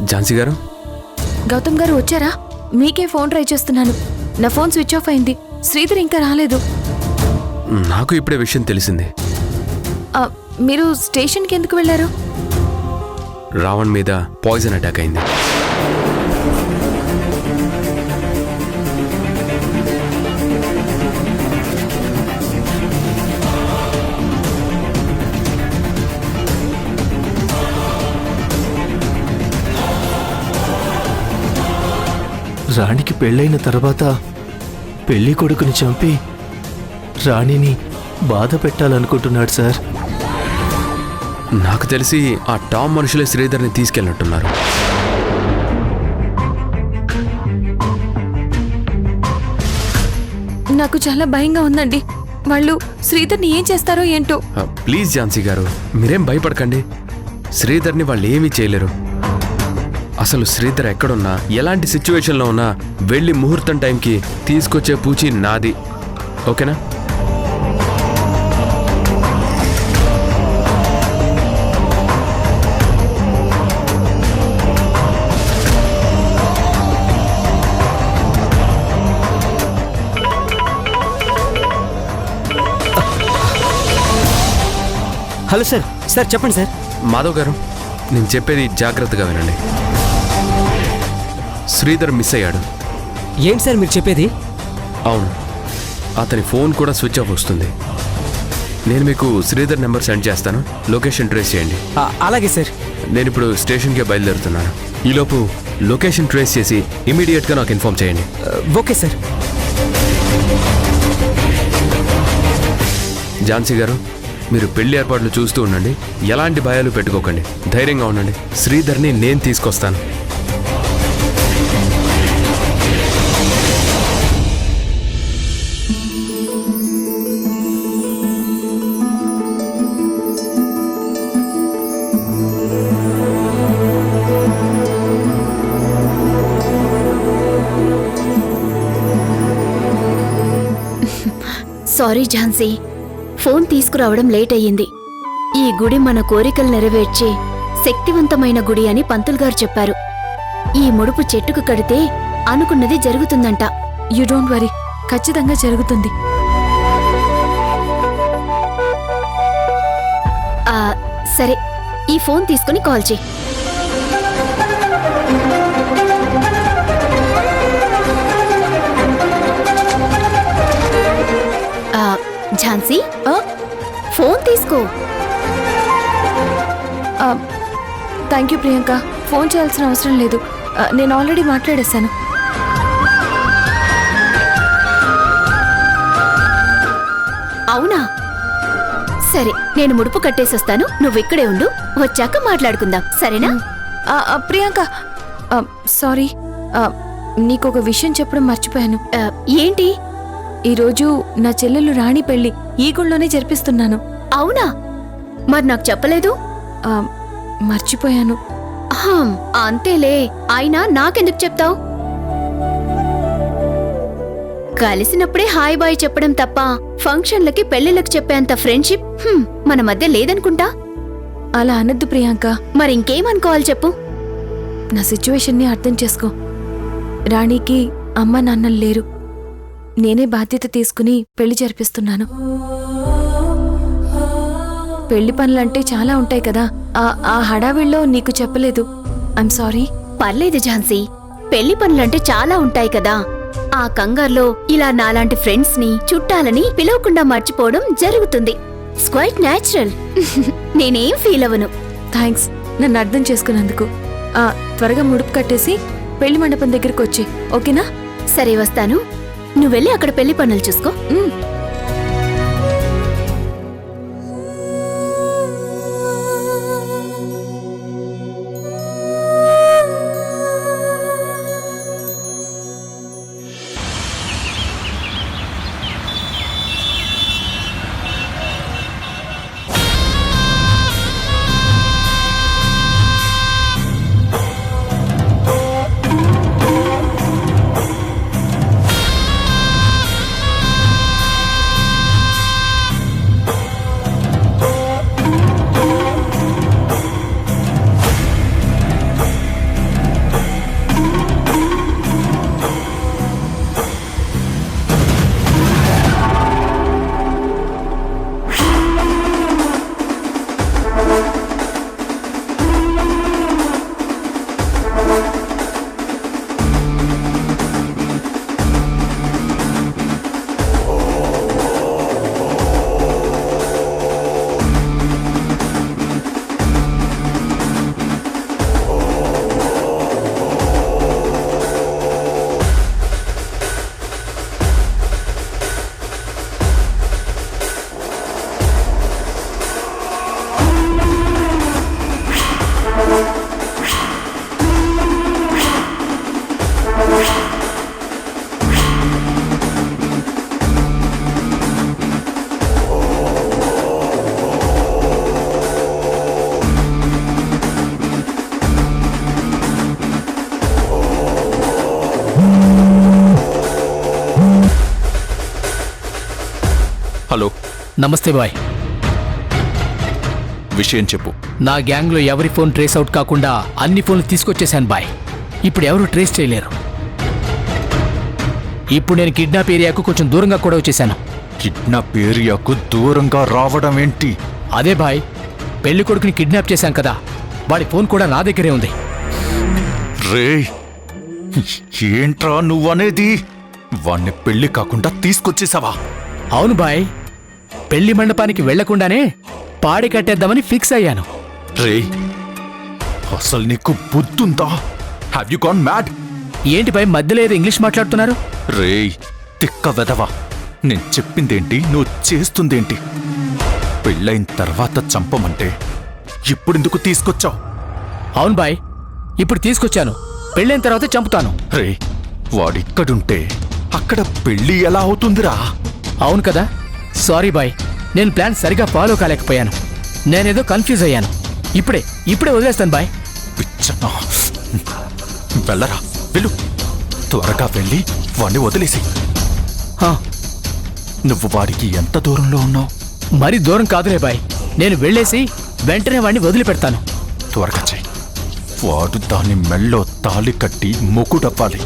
ఝాన్సీ గారు. గౌతమ్ గారు వచ్చారా? మీకే ఫోన్ ట్రై చేస్తున్నాను. నా ఫోన్ స్విచ్ ఆఫ్ అయింది. శ్రీధర్ ఇంకా రాలేదు. నాకు ఇప్పుడే విషయం తెలిసింది. మీరు స్టేషన్కి ఎందుకు వెళ్ళారు? రావణ్ మీద పాయిజన్ అటాక్ అయింది. రాణికి పెళ్ళైన తర్వాత పెళ్లి కొడుకుని చంపి రాణిని బాధ పెట్టాలనుకుంటున్నాడు సార్. నాకు తెలిసి ఆ టామ్ మనుషులే శ్రీధర్ని తీసుకెళ్ళినట్టున్నారు. నాకు చాలా భయంగా ఉందండి. వాళ్ళు శ్రీధర్ని ఏం చేస్తారో ఏంటో. ప్లీజ్ ఝాన్సీ గారు, మీరేం భయపడకండి. శ్రీధర్ని వాళ్ళు ఏమీ చేయలేరు. అసలు శ్రీధర్ ఎక్కడున్నా, ఎలాంటి సిచ్యువేషన్లో ఉన్నా వెళ్ళి ముహూర్తం టైంకి తీసుకొచ్చే పూచి నాది. ఓకేనా? Hello sir. సార్ చెప్పండి సార్. మాధవ్ గారు, నేను చెప్పేది జాగ్రత్తగా వినండి. శ్రీధర్ మిస్ అయ్యాడు. ఏంటి సార్ మీరు చెప్పేది? అవును, అతని ఫోన్ కూడా స్విచ్ ఆఫ్ వస్తుంది. నేను మీకు శ్రీధర్ నెంబర్ సెండ్ చేస్తాను. లొకేషన్ ట్రేస్ చేయండి. అలాగే సార్. నేను ఇప్పుడు స్టేషన్కే బయలుదేరుతున్నాను. ఈలోపు లొకేషన్ ట్రేస్ చేసి ఇమీడియట్గా నాకు ఇన్ఫార్మ్ చేయండి. Okay sir. ఝాన్సీ గారు, మీరు పెళ్లి ఏర్పాట్లు చూస్తూ ఉండండి. ఎలాంటి భయాలు పెట్టుకోకండి. ధైర్యంగా ఉండండి. శ్రీధర్ని నేను తీసుకొస్తాను. సారీ ఝాన్సీ, ఫోన్ తీసుకురావడం లేట్ అయ్యింది. ఈ గుడి మన కోరికలు నెరవేర్చే శక్తివంతమైన గుడి అని పంతులు గారు చెప్పారు. ఈ ముడుపు చెట్టుకు కడితే అనుకున్నది జరుగుతుందంట. యూ డోంట్ వరీ, ఖచ్చితంగా జరుగుతుంది. సరే, ఈ ఫోన్ తీసుకుని కాల్ చేయి. ఝాన్సీ, ఫోన్ తీసుకో. Thank you Priyanka. ఫోన్ చేయాల్సిన అవసరం లేదు. నేను ఆల్రెడీ మాట్లాడేశాను. అవునా? సరే, నేను ముడుపు కట్టేసొస్తాను. నువ్వు ఇక్కడే ఉండు. వచ్చాక మాట్లాడుకుందాం, సరేనా? ప్రియాంక, సారీ, నీకొక విషయం చెప్పడం మర్చిపోయాను. ఏంటి? ఈరోజు నా చెల్లెలు రాణి పెళ్లి ఈ గుళ్ళోనే జరిపిస్తున్నాను. అవునా? మరి నాకు చెప్పలేదు. మర్చిపోయాను. అంతేలే. అయినా నాకెందుకు చెప్తావు? కలిసినప్పుడే హాయ్ బాయ్ చెప్పడం తప్ప ఫంక్షన్లకి పెళ్లిళ్ళకి చెప్పేంత ఫ్రెండ్షిప్ మన మధ్య లేదనుకుంటా. అలా అనద్దు ప్రియాంక. మరింకేమనుకోవాలి చెప్పు. నా సిచ్యువేషన్ని అర్థం చేసుకో. రాణికి అమ్మ నాన్నలు లేరు. నేనే బాధ్యత తీసుకుని పెళ్లి జరిపిస్తున్నాను. పెళ్లి పనులంటే చాలా ఉంటాయి కదా, ఆ హడావిడిలో నీకు చెప్పలేదు. I'm sorry. పర్లేదు ఝాన్సీ, పెళ్లి పనులంటే చాలా ఉంటాయి కదా. ఆ కంగారులో ఇలా నాలాంటి ఫ్రెండ్స్ ని చుట్టాలని పిలవకుండా మర్చిపోవడం జరుగుతుంది. It's quite natural. నేనేం ఫీల్ అవ్వను. థ్యాంక్స్ నన్ను అర్థం చేసుకున్నందుకు. త్వరగా ముడుపు కట్టేసి పెళ్లి మండపం దగ్గరకు వచ్చి, ఓకేనా? సరే, వస్తాను. నువ్వెళ్ళి అక్కడ పెళ్లి పనులు చూసుకో. నమస్తే బాయ్. విషయం చెప్పు. నా గ్యాంగ్లో ఎవరి ఫోన్ ట్రేస్ అవుట్ కాకుండా అన్ని ఫోన్లు తీసుకొచ్చేశాను బాయ్. ఇప్పుడు ఎవరు ట్రేస్ చేయలేరు. ఇప్పుడు నేను కిడ్నాప్ ఏరియాకు కొంచెం దూరంగా కూడా వచ్చేసాను. కిడ్నాప్ ఏరియాకు దూరంగా రావడం ఏంటి? అదే బాయ్, పెళ్లి కొడుకుని కిడ్నాప్ చేశాం కదా, వాడి ఫోన్ కూడా నా దగ్గరే ఉంది. రే, ఏంట్రా నువ్వనేది? వాణ్ణి పెళ్లి కాకుండా తీసుకొచ్చేసావా? అవును బాయ్, పెళ్లి మండపానికి వెళ్లకుండానే పాడి కట్టేద్దామని ఫిక్స్ అయ్యాను. రే, అసలు నీకు బుద్ధుందా? Have you gone mad? ఏంటి బాయ్ మధ్యలో ఏదో ఇంగ్లీష్ మాట్లాడుతున్నారు? రే తిక్క వెదవా, నేను చెప్పిందేంటి, నువ్వు చేస్తుందేంటి? పెళ్ళైన తర్వాత చంపమంటే ఇప్పుడెందుకు తీసుకొచ్చావు? అవును బాయ్, ఇప్పుడు తీసుకొచ్చాను, పెళ్ళైన తర్వాత చంపుతాను. రే, వాడిక్కడుంటే అక్కడ పెళ్లి ఎలా అవుతుందిరా? అవును కదా, సారీ బాయ్, నేను ప్లాన్ సరిగా ఫాలో కాలేకపోయాను. నేనేదో కన్ఫ్యూజ్ అయ్యాను. ఇప్పుడే వదిలేస్తాను బాయ్. పిచ్చనా, వెళ్ళరా, వెళ్ళు, త్వరగా వెళ్ళి వాణ్ణి వదిలేసి. హా, నువ్వు వాడికి ఎంత దూరంలో ఉన్నావు? మరీ దూరం కాదులే బాయ్, నేను వెళ్ళేసి వెంటనే వాడిని వదిలిపెడతాను. త్వరగా చెయ్యి. వాడు దాని మెళ్ళో తాళి కట్టి మొగుడవ్వాలి.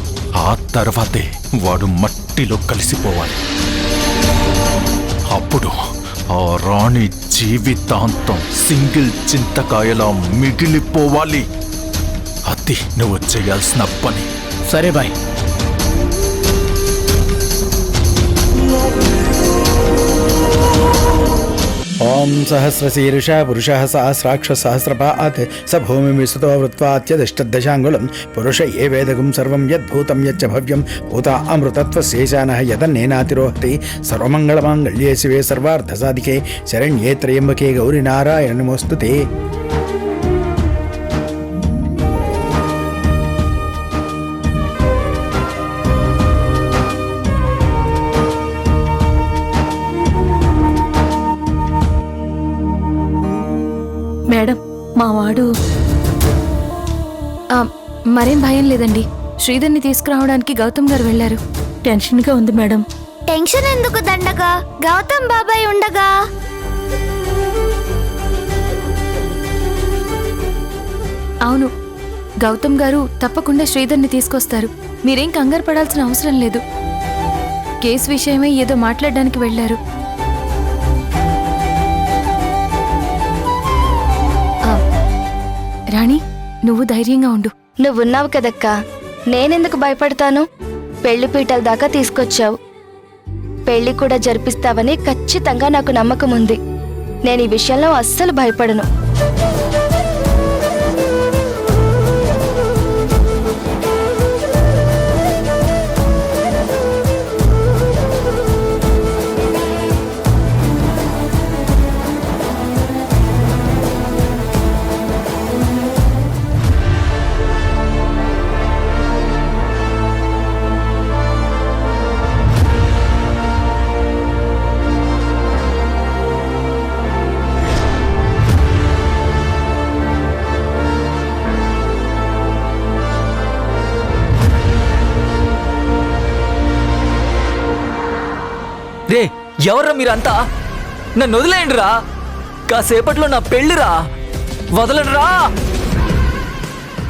ఆ తర్వాతే వాడు మట్టిలో కలిసిపోవాలి. అప్పుడు ఆ రాణి జీవితాంతం సింగిల్ చింతకాయలా మిగిలిపోవాలి. అది నువ్వు చేయాల్సిన పని. సరే బాయ్. ఓం సహస్రశీర్ష పురుషः సహస్రాక్ష సహస్రపాత్ స భూమి విస్తృతో వృత్వాత్యదిష్టదశాంగులం పురుష ఏ వేదకం సర్వం యద్భూతం యచ్చ భవ్యం భూత అమృతత్వశేషానః యదన్నేనాతిరోహతి సర్వమంగళమాంగళ్యే శివే సర్వార్థసాధికే శరణ్యే త్రయంబకే గౌరి నారాయణ నమోస్తుతే. మేడం, మా వాడు మరేం భయం లేదండి. శ్రీధర్ని తీసుకురావడానికి గౌతమ్ గారు వెళ్లారు. టెన్షన్గా ఉంది మేడం. టెన్షన్ ఎందుకు దండగా, గౌతమ్ బాబాయ్ ఉండగా. అవును, గౌతమ్ గారు తప్పకుండా శ్రీధర్ని తీసుకొస్తారు. మీరేం కంగారు పడాల్సిన అవసరం లేదు. కేసు విషయమై ఏదో మాట్లాడడానికి వెళ్లారు. రాణి, నువ్వు ధైర్యంగా ఉండు. నువ్వున్నావు కదక్కా, నేనెందుకు భయపడతాను? పెళ్లి పీటల దాకా తీసుకొచ్చావు, పెళ్లి కూడా జరిపిస్తావని ఖచ్చితంగా నాకు నమ్మకం ఉంది. నేను ఈ విషయంలో అస్సలు భయపడను. రే, ఎవర్రా మీరంతా? నన్ను వదిలేయండిరా, కాసేపట్లో నా పెళ్లిరా, వదలండిరా.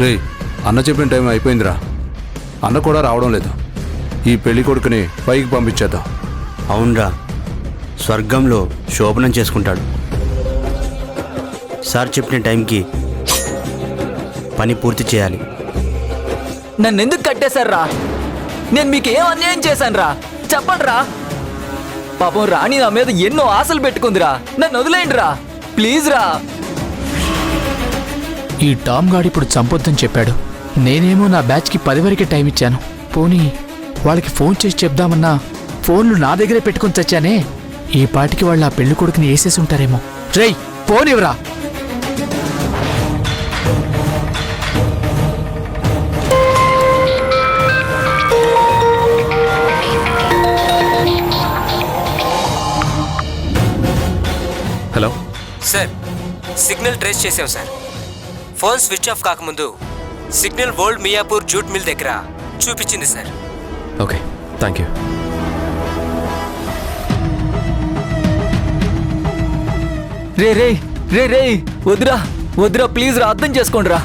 రే, అన్న చెప్పిన టైం అయిపోయిందిరా. అన్న కూడా రావడం లేదు. ఈ పెళ్లి కొడుకుని పైకి పంపించేద్దాం. అవునరా, స్వర్గంలో శోభనం చేసుకుంటాడు. సార్ చెప్పిన టైంకి పని పూర్తి చేయాలి. నన్నెందుకు కట్టేశారా? నేను మీకు ఏం అన్యాయం చేశానురా? చెప్పండిరా. పాపం రాణి నా మీద ఎన్నో ఆశలు పెట్టుకుందిరా, నన్ను వదిలేయండిరా, ప్లీజ్ రా. ఈ టామ్ గాడు ఇప్పుడు చంపొద్దని చెప్పాడు. నేనేమో నా బ్యాచ్కి 10 వరకే టైం ఇచ్చాను. పోనీ వాళ్ళకి ఫోన్ చేసి చెప్దామన్నా ఫోన్లు నా దగ్గరే పెట్టుకుని చచ్చానే. ఈ పాటికి వాళ్ళు ఆ పెళ్లి కొడుకుని వేసేసి ఉంటారేమో. రేయ్, పోనివ్వరా. హలో సార్, సిగ్నల్ ట్రేస్ చేసాం సార్. ఫోన్ స్విచ్ ఆఫ్ కాకముందు signal old Miyapur jute mill దగ్గర చూపించింది సార్. Okay, thank you. రే రే రే రే వద్దురా వద్దురా ప్లీజ్ రా, అర్థం చేసుకోండి రా.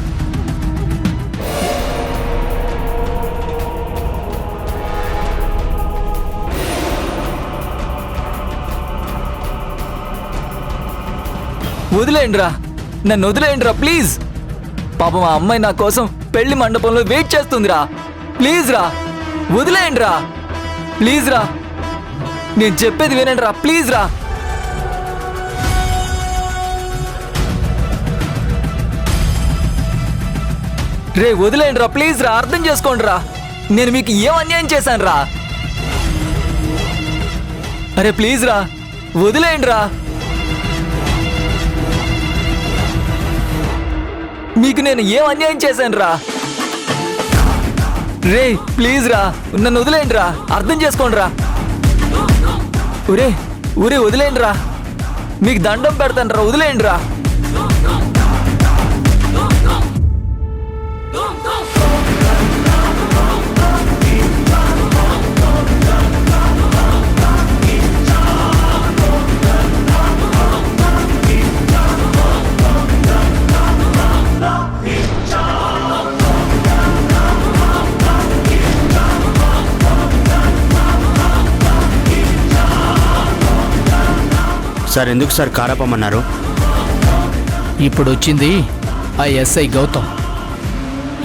వదిలేయండిరా, నన్ను వదిలేయండిరా ప్లీజ్. పాపం ఆ అమ్మాయి నా కోసం పెళ్లి మండపంలో వెయిట్ చేస్తుందిరా. ప్లీజ్ రా, వదిలేయండిరా ప్లీజ్ రా. నేను చెప్పేది వినండి రా ప్లీజ్ రా. రే వదిలేయండి రా ప్లీజ్ రా, అర్థం చేసుకోండి రా. నేను మీకు ఏం అన్యాయం చేశాను రా? అరే ప్లీజ్ రా, వదిలేయండి రా. మీకు నేను ఏం అన్యాయం చేశాను రా? రే ప్లీజ్ రా, నన్ను వదిలేయండి రా, అర్థం చేసుకోండి రా. ఒరే ఒరే వదిలేయండి రా, మీకు దండం పెడతాను రా, వదిలేయండి రా. సార్ ఎందుకు సార్ కారాపమన్నారు? ఇప్పుడు వచ్చింది ఆ ఎస్ఐ గౌతమ్.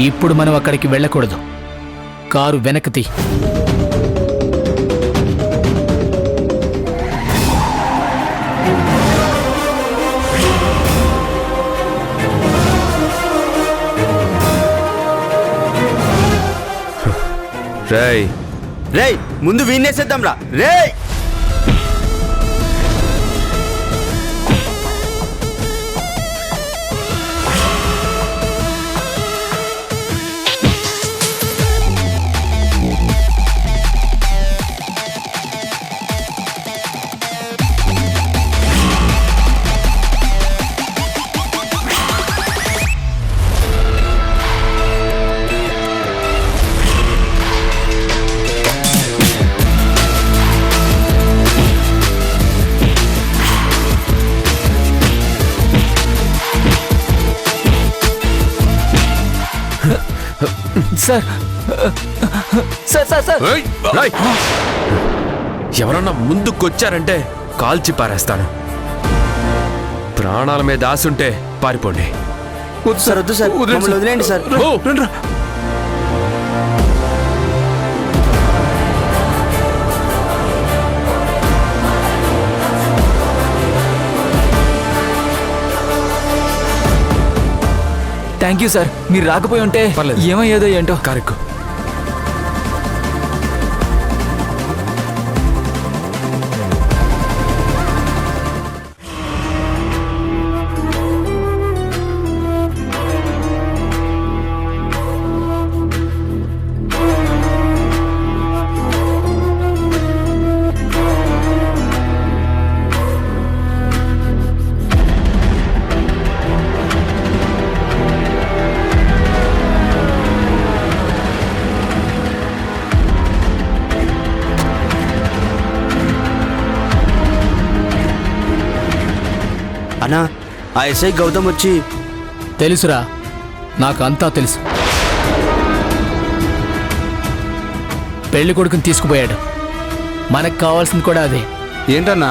ఇప్పుడు మనం అక్కడికి వెళ్ళకూడదు. కారు వెనక్కి తీ. రేయ్ రేయ్ ముందు వీణేసేద్దాం రా. రేయ్ సార్ సార్ సార్ సార్ ఏయ్, రేయ్. ఎవరన్నా ముందుకొచ్చారంటే కాల్చి పారేస్తాను. ప్రాణాల మీద ఆశ ఉంటే పారిపోండి. వద్దు సార్, వద్దు సార్, మమ్మల్ని వదిలేయండి సార్. ఓ, రండ్రా. థ్యాంక్ యూ సార్, మీరు రాకపోయి ఉంటే పర్లేదు. ఏమయ్యేదో ఏంటో. కారెక్కు. అన్నా ఆ ఎస్ఐ గౌతమ్ వచ్చి తెలుసురా, నాకు అంతా తెలుసు. పెళ్లి కొడుకుని తీసుకుపోయాడు. మనకు కావాల్సింది కూడా అదే. ఏంటన్నా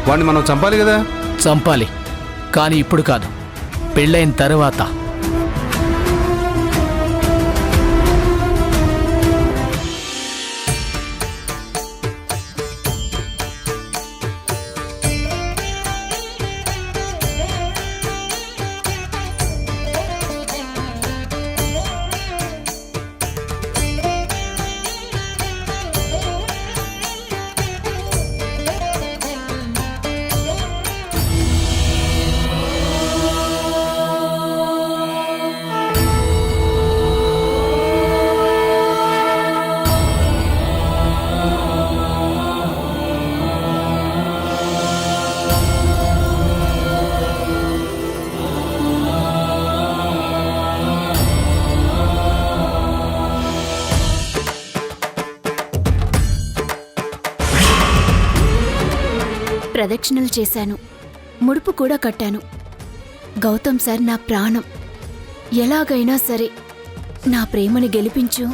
వాడిని మనం చంపాలి కదా? చంపాలి, కానీ ఇప్పుడు కాదు, పెళ్ళైన తర్వాత. ప్రదక్షిణలు చేశాను. ముడుపు కూడా కట్టాను. గౌతమ్ సార్ నా ప్రాణం. ఎలాగైనా సరే నా ప్రేమని గెలిపించు.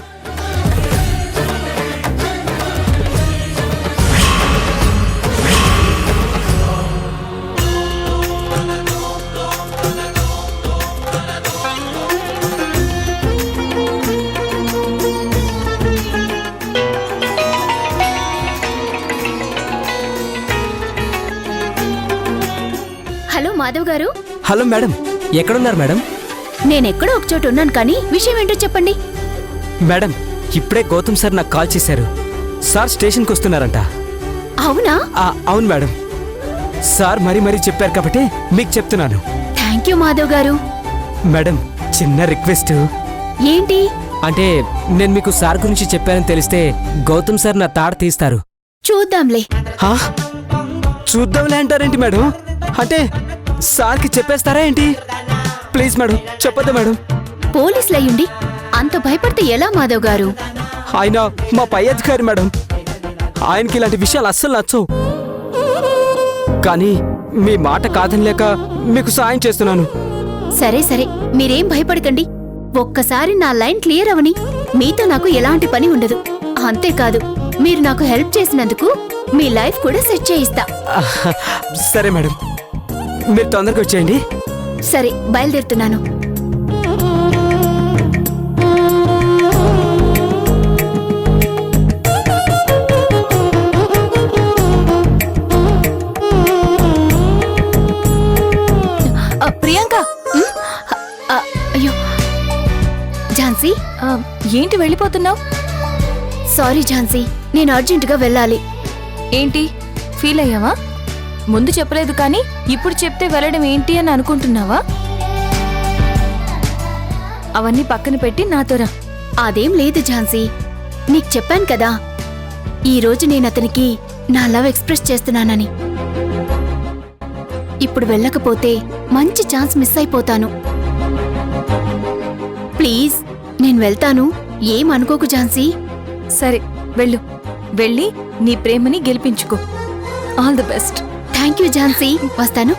హలో మాధవ్ గారు. హలో మేడం, ఎక్కడున్నారు మేడం? నేనెక్కడో ఒక చోట ఉన్నాను, కానీ విషయం ఏంటో చెప్పండి. మేడం, ఇప్పుడే గౌతమ్ సార్ నాకు కాల్ చేశారు. సార్ స్టేషన్కి వస్తున్నారంట. అవునా? అవును మేడం. సార్ మరీ చెప్పారు కాబట్టి మీకు చెప్తున్నాను. థ్యాంక్ యూ మాధవ్ గారు. మేడం, చిన్న రిక్వెస్ట్. ఏంటి? అంటే నేను మీకు సార్ గురించి చెప్పానని తెలిస్తే గౌతమ్ సార్ నా తాడ తీస్తారు. చూద్దాంలే. హా? చూద్దాంలే అంటారేంటి మేడం? అంటే సార్కి చెప్పేస్తారా ఏంటి? ప్లీజ్ మేడం, చెప్పొద్దు మేడం. పోలీసులయ్యుండి అంత భయపడితే ఎలా మాధవ్ గారు? ఆయన మా పై అధికారి మేడం. ఆయనకి ఇలాంటి విషయాలు అస్సలు నచ్చవు. కానీ మీ మాట కాదనిలేక మీకు సాయం చేస్తున్నాను. సరే సరే, మీరేం భయపడకండి. ఒక్కసారి నా లైన్ క్లియర్ అవని మీతో నాకు ఎలాంటి పని ఉండదు. అంతేకాదు, మీరు నాకు హెల్ప్ చేసినందుకు మీ లైఫ్ కూడా సెట్ చేయిస్తా. సరే మేడం, మీరు తొందరగా వచ్చేయండి. సరే, బయలుదేరుతున్నాను. ప్రియాంక. అయ్యో ఝాన్సీ, ఏంటి వెళ్ళిపోతున్నావు? సారీ ఝాన్సీ, నేను అర్జెంటుగా వెళ్ళాలి. ఏంటి ఫీల్ అయ్యావా? ముందు చెప్పలేదు కానీ ఇప్పుడు చెప్తే వెళ్ళడం ఏంటి అని అనుకుంటున్నావా? అవన్నీ పక్కన పెట్టి నాతో రా. అదేం లేదు ఝాన్సీ, నీకు చెప్పాను కదా ఈరోజు నేను అతనికి నా లవ్ ఎక్స్ప్రెస్ చేస్తున్నానని. ఇప్పుడు వెళ్ళకపోతే మంచి ఛాన్స్ మిస్ అయిపోతాను. ప్లీజ్, నేను వెళ్తాను, ఏం అనుకోకు ఝాన్సీ. సరే వెళ్ళు, వెళ్ళి నీ ప్రేమని గెలిపించుకో. All the best. Thank you Jhansi, వస్తాను.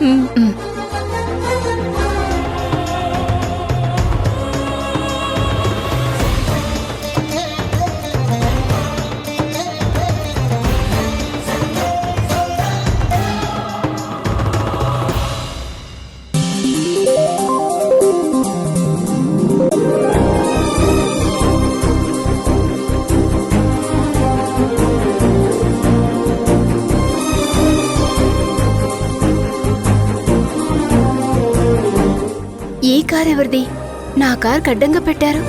ఈ కార్ ఎవరిది? నా కార్ కడ్డంగా పెట్టారు.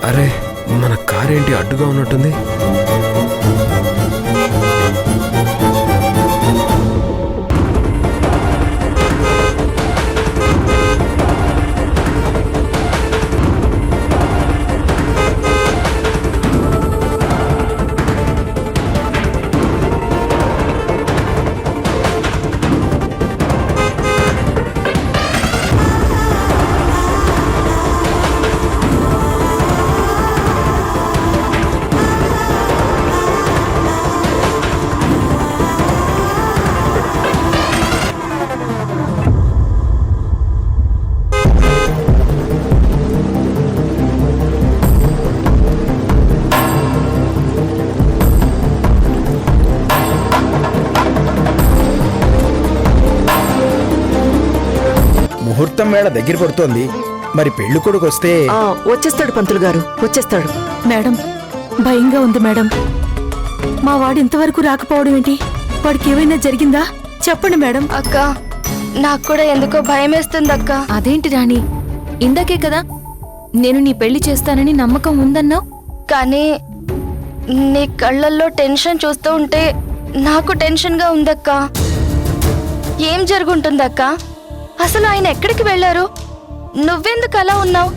అరే, మన కార్ ఏంటి అడ్డుగా ఉన్నట్టుంది? ముహూర్తం వేళ దగ్గర పడుతోంది. మరి పెళ్లి కొడుకు వస్తే వచ్చేస్తాడు పంతులు గారు, వచ్చేస్తాడు. మేడం, భయంగా ఉంది మేడం. మా వాడు ఇంతవరకు రాకపోవడం ఏంటి? వాడికి ఏమైనా జరిగిందా? చెప్పండి మేడం. అక్క నాకు కూడా ఎందుకో భయం వేస్తుంది అక్క. అదేంటి రాణి, ఇందాకే కదా నేను నీ పెళ్లి చేస్తానని నమ్మకం ఉందన్నావు. కానీ నీ కళ్ళల్లో టెన్షన్ చూస్తూ ఉంటే నాకు టెన్షన్గా ఉందక్క. ఏం జరుగుంటుందక్క? అసలు ఆయన ఎక్కడికి వెళ్ళారు? నువ్వెందుకు అలా ఉన్నావు?